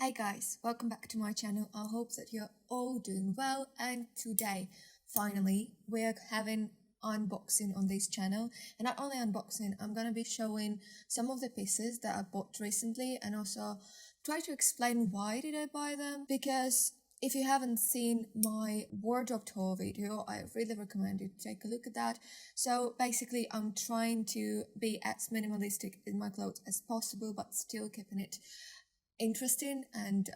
Hi guys, welcome back to my channel. I hope that you're all doing well, and today finally we're having unboxing on this channel. And not only unboxing, I'm gonna be showing some of the pieces that I bought recently and also try to explain why did I buy them, because if you haven't seen my wardrobe tour video, I really recommend you to take a look at that. So basically I'm trying to be as minimalistic in my clothes as possible, but still keeping it interesting and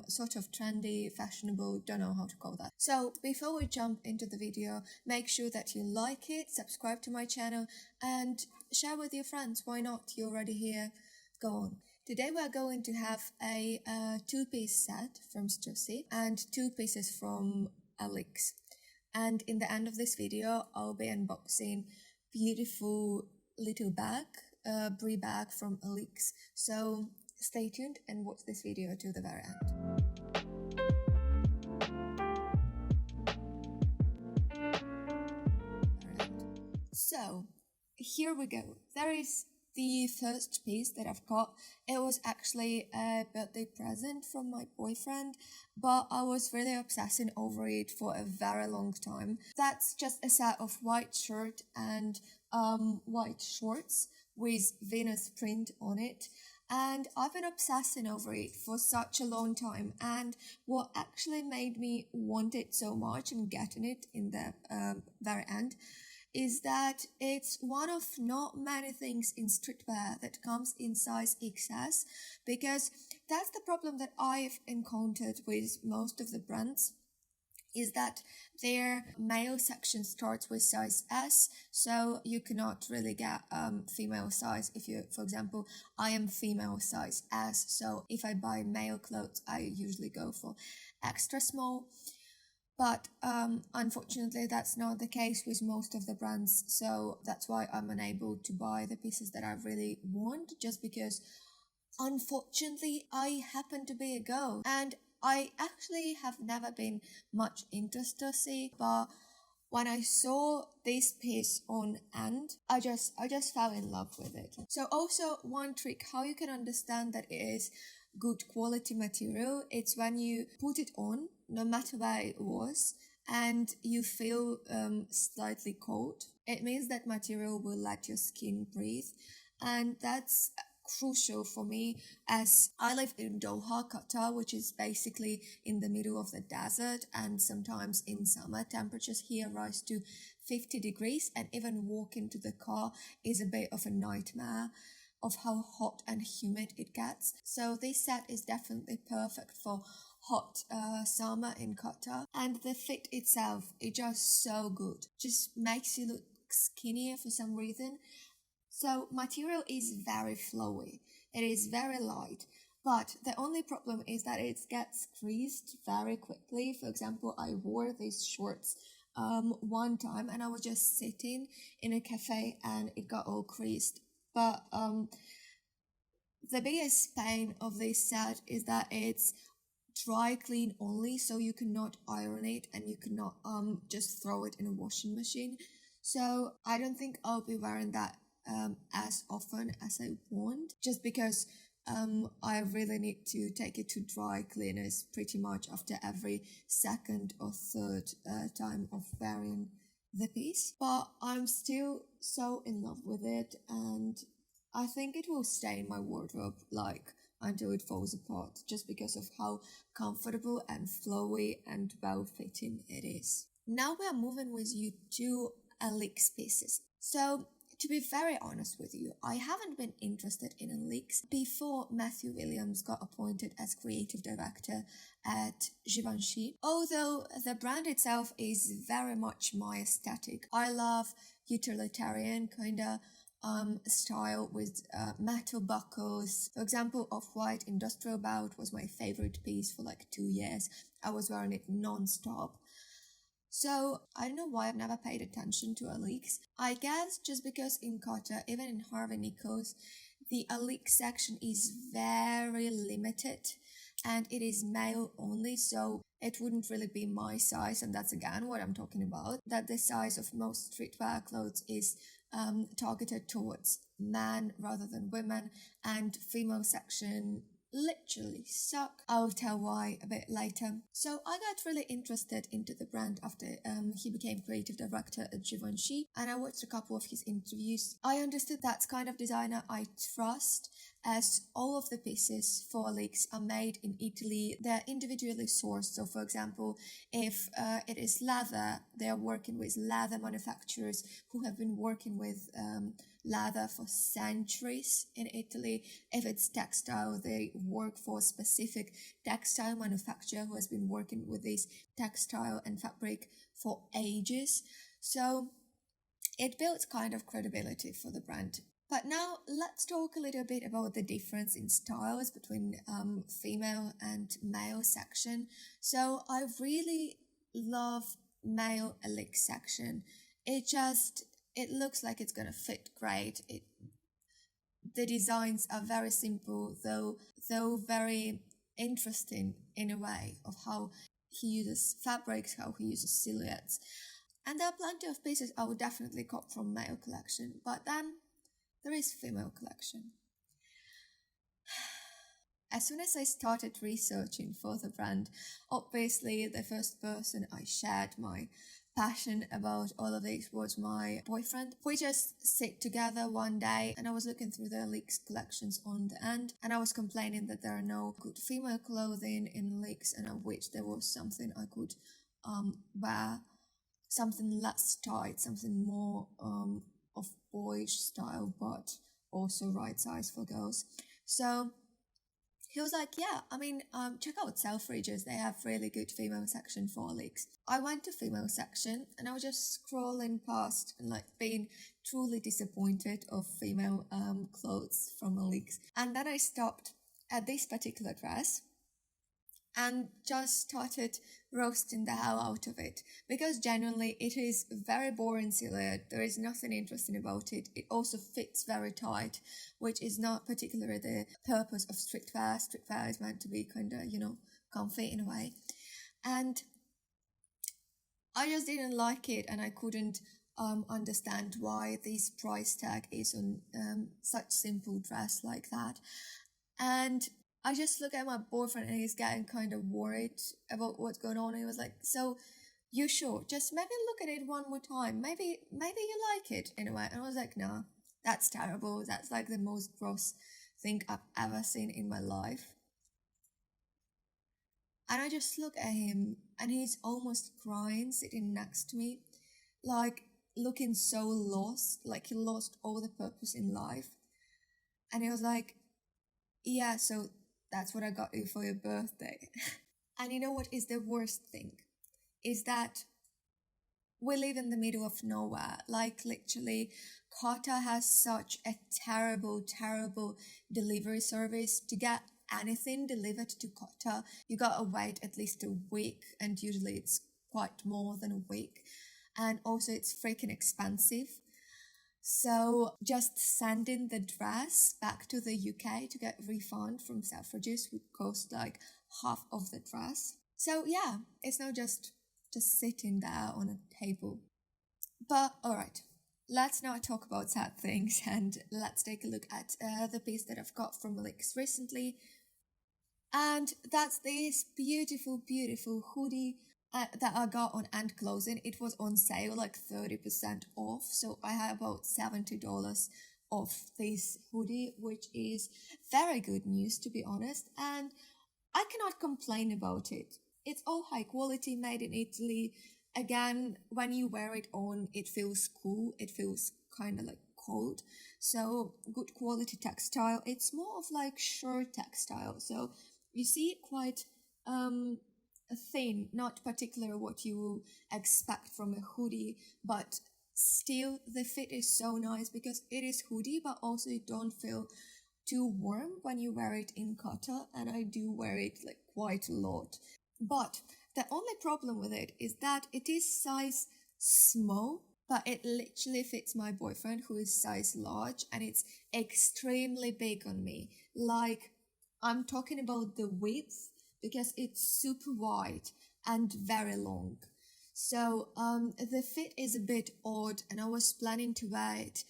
sort of trendy, fashionable, don't know how to call that. So before we jump into the video, make sure that you like it, subscribe to my channel and share with your friends. Why not? You're already here. Go on. Today we're going to have a two-piece set from STUSSY and two pieces from Alyx. And in the end of this video, I'll be unboxing beautiful little bag, BRIE bag from Alyx. So stay tuned and watch this video to the very end. So here we go. There is the first piece that I've got. It was actually a birthday present from my boyfriend, but I was really obsessing over it for a very long time. That's just a set of white shirt and white shorts with Venus print on it. And I've been obsessing over it for such a long time, and what actually made me want it so much and getting it in the very end is that it's one of not many things in streetwear that comes in size XS, because that's the problem that I've encountered with most of the brands, is that their male section starts with size S, so you cannot really get female size. If you, for example, I am female size S, so if I buy male clothes, I usually go for extra small. But unfortunately, that's not the case with most of the brands, so that's why I'm unable to buy the pieces that I really want, just because, unfortunately, I happen to be a girl. And I actually have never been much into STUSSY, but when I saw this piece on end, I just fell in love with it. So also one trick how you can understand that it is good quality material, it's when you put it on, no matter where it was, and you feel slightly cold. It means that material will let your skin breathe, and that's crucial for me, as I live in Doha, Qatar, which is basically in the middle of the desert, and sometimes in summer temperatures here rise to 50 degrees, and even walking to the car is a bit of a nightmare of how hot and humid it gets. So this set is definitely perfect for hot summer in Qatar, and the fit itself is just so good, just makes you look skinnier for some reason. So material is very flowy, it is very light, but the only problem is that it gets creased very quickly. For example, I wore these shorts one time and I was just sitting in a cafe and it got all creased. But the biggest pain of this set is that it's dry clean only, so you cannot iron it and you cannot just throw it in a washing machine. So I don't think I'll be wearing that as often as I want, just because I really need to take it to dry cleaners pretty much after every second or third time of wearing the piece. But I'm still so in love with it, and I think it will stay in my wardrobe like until it falls apart, just because of how comfortable and flowy and well-fitting it is. Now we are moving with you to Alyx pieces. So to be very honest with you, I haven't been interested in Alyx before Matthew Williams got appointed as creative director at Givenchy, although the brand itself is very much my aesthetic. I love utilitarian kinda style with metal buckles. For example, Off-White Industrial Bout was my favorite piece for like 2 years. I was wearing it non-stop. So I don't know why I've never paid attention to Alyx. I guess just because in Qatar, even in Harvey Nichols, the Alyx section is very limited and it is male only, so it wouldn't really be my size. And that's again what I'm talking about, that the size of most streetwear clothes is targeted towards men rather than women, and female section literally suck. I'll tell why a bit later. So I got really interested into the brand after he became creative director at Givenchy, and I watched a couple of his interviews. I understood that's kind of designer I trust, as all of the pieces for Alyx are made in Italy. They're individually sourced. So for example, if it is leather, they're working with leather manufacturers who have been working with leather for centuries in Italy. If it's textile, they work for a specific textile manufacturer who has been working with this textile and fabric for ages. So it builds kind of credibility for the brand. But now let's talk a little bit about the difference in styles between female and male section. So I really love male Alyx section. It looks like it's gonna fit great. The designs are very simple, though very interesting in a way of how he uses fabrics, how he uses silhouettes. And there are plenty of pieces I would definitely cop from male collection, but then there is female collection. As soon as I started researching for the brand, obviously the first person I shared my passion about all of this was my boyfriend. We just sit together one day and I was looking through the Alyx collections on the end, and I was complaining that there are no good female clothing in Alyx, and I wish there was something I could wear, something less tight, something more of boyish style but also right size for girls. So he was like, yeah, check out Selfridges, they have really good female section for Alyx. I went to female section and I was just scrolling past and like being truly disappointed of female clothes from Alyx. And then I stopped at this particular dress and just started roasting the hell out of it, because genuinely it is very boring silhouette. There is nothing interesting about it. It also fits very tight, which is not particularly the purpose of streetwear. Streetwear is meant to be kind of, comfy in a way. And I just didn't like it, and I couldn't understand why this price tag is on such simple dress like that. And I just look at my boyfriend and he's getting kind of worried about what's going on. And he was like, so you sure? Just maybe look at it one more time. Maybe you like it in a way. And I was like, nah, that's terrible. That's like the most gross thing I've ever seen in my life. And I just look at him and he's almost crying sitting next to me, like looking so lost, like he lost all the purpose in life. And he was like, yeah, so that's what I got you for your birthday. And you know what is the worst thing? Is that we live in the middle of nowhere. Like literally, Qatar has such a terrible delivery service. To get anything delivered to Qatar, you gotta wait at least a week, and usually it's quite more than a week. And also it's freaking expensive. So just sending the dress back to the UK to get refund from Selfridges would cost like half of the dress. So yeah, it's not just sitting there on a table. But alright, let's not talk about sad things and let's take a look at the piece that I've got from Alyx recently. And that's this beautiful hoodie that I got on End Closing. It was on sale, like 30% off. So I had about $70 off this hoodie, which is very good news, to be honest. And I cannot complain about it. It's all high quality, made in Italy. Again, when you wear it on, it feels cool. It feels kind of like cold. So good quality textile. It's more of like shirt textile. So you see it quite thin, not particular what you expect from a hoodie, but still the fit is so nice because it is hoodie, but also you don't feel too warm when you wear it in Qatar, and I do wear it like quite a lot. But the only problem with it is that it is size small, but it literally fits my boyfriend who is size large, and it's extremely big on me. Like, I'm talking about the width, because it's super wide and very long. So the fit is a bit odd, and I was planning to wear it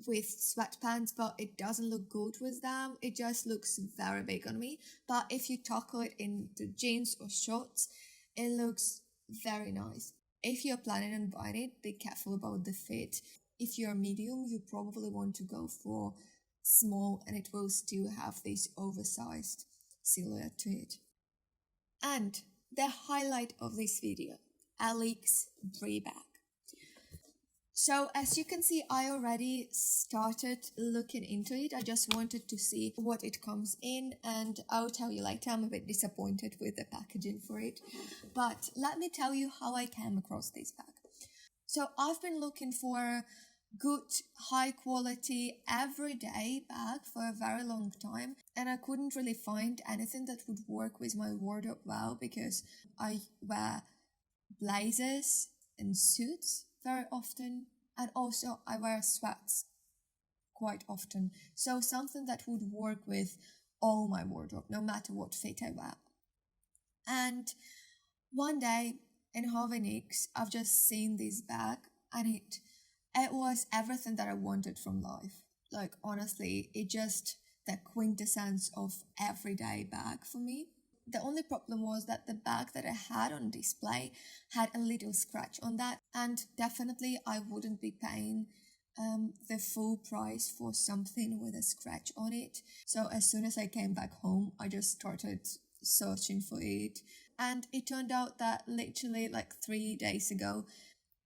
with sweatpants, but it doesn't look good with them. It just looks very big on me. But if you tackle it into jeans or shorts, it looks very nice. If you're planning on buying it, be careful about the fit. If you're medium, you probably want to go for small, and it will still have this oversized silhouette to it. And the highlight of this video, Alyx BRIE bag. So as you can see, I already started looking into it. I just wanted to see what it comes in, and I'll tell you later. I'm a bit disappointed with the packaging for it, but let me tell you how I came across this bag. So I've been looking for a good, high quality, everyday bag for a very long time, and I couldn't really find anything that would work with my wardrobe well, because I wear blazers and suits very often, and also I wear sweats quite often, so something that would work with all my wardrobe, no matter what fit I wear. And one day in Alyx, I've just seen this bag, and it was everything that I wanted from life. Like, honestly, it just the quintessence of everyday bag for me. The only problem was that the bag that I had on display had a little scratch on that, and definitely I wouldn't be paying the full price for something with a scratch on it. So as soon as I came back home, I just started searching for it, and it turned out that literally like 3 days ago,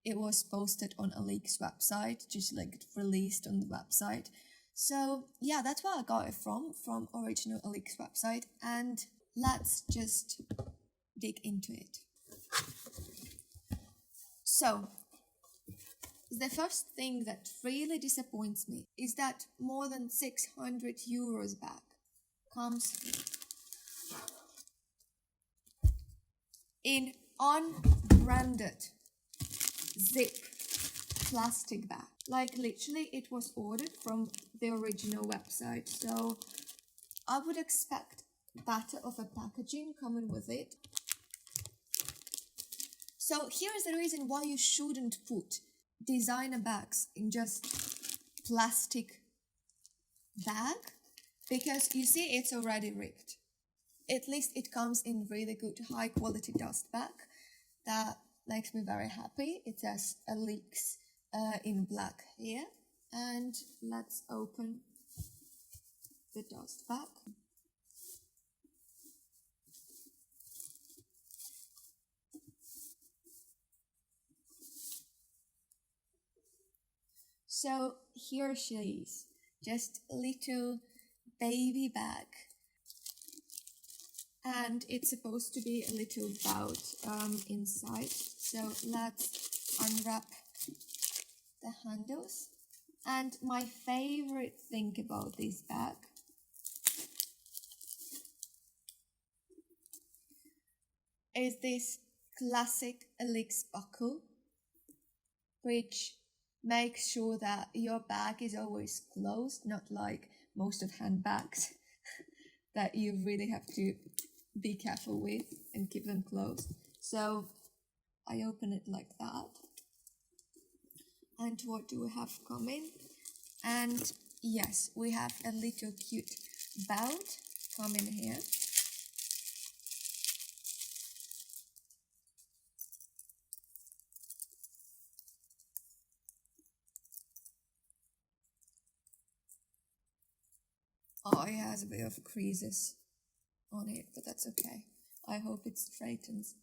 it was posted on Alyx website, just like released on the website. So yeah, that's where I got it from original Alyx website, and let's just dig into it. So, the first thing that really disappoints me is that more than 600 euros bag comes in unbranded zip plastic bag. Like, literally it was ordered from the original website, so I would expect better of a packaging coming with it. So here is the reason why you shouldn't put designer bags in just plastic bag, because you see it's already ripped. At least it comes in really good high quality dust bag. That makes me very happy. It says Alyx in black here, and let's open the dust bag. So here she is, just a little baby bag, and it's supposed to be a little belt inside. So let's unwrap the handles. And my favorite thing about this bag is this classic Alyx buckle, which makes sure that your bag is always closed, not like most of handbags that you really have to be careful with and keep them closed. So I open it like that. And what do we have coming? And yes, we have a little cute belt coming here. Oh, it has a bit of creases on it, but that's okay. I hope it straightens.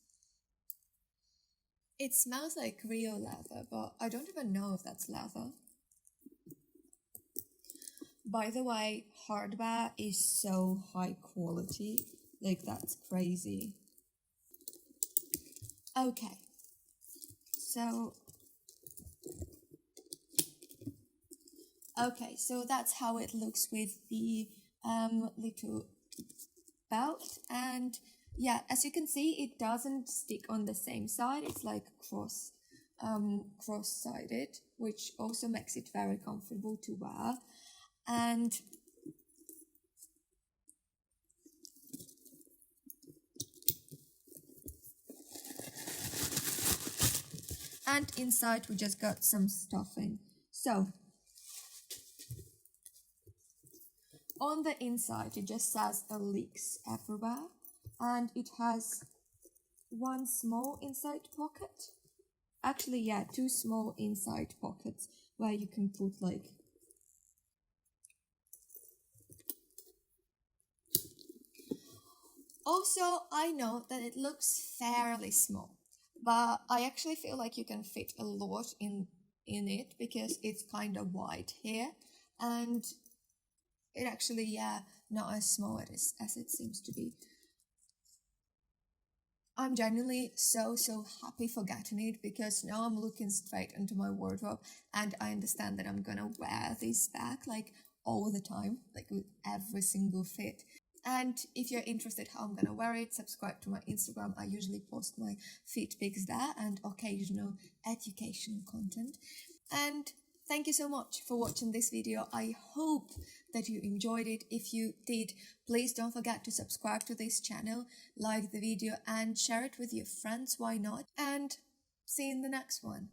It smells like real leather, but I don't even know if that's leather. By the way, hardware is so high quality, like that's crazy. Okay, so that's how it looks with the little belt. And yeah, as you can see, it doesn't stick on the same side. It's like cross-sided, which also makes it very comfortable to wear. And inside we just got some stuffing. So On the inside, it just says Alyx everywhere, and it has one small inside pocket. Actually, yeah, two small inside pockets where you can put like Also, I know that it looks fairly small, but I actually feel like you can fit a lot in it because it's kind of wide here, and it actually, yeah, not as small as it seems to be. I'm genuinely so happy for getting it because now I'm looking straight into my wardrobe and I understand that I'm gonna wear this back like all the time, like with every single fit. And if you're interested how I'm gonna wear it, subscribe to my Instagram. I usually post my fit pics there and occasional educational content. And thank you so much for watching this video. I hope that you enjoyed it. If you did, please don't forget to subscribe to this channel, like the video and share it with your friends, why not? And see you in the next one.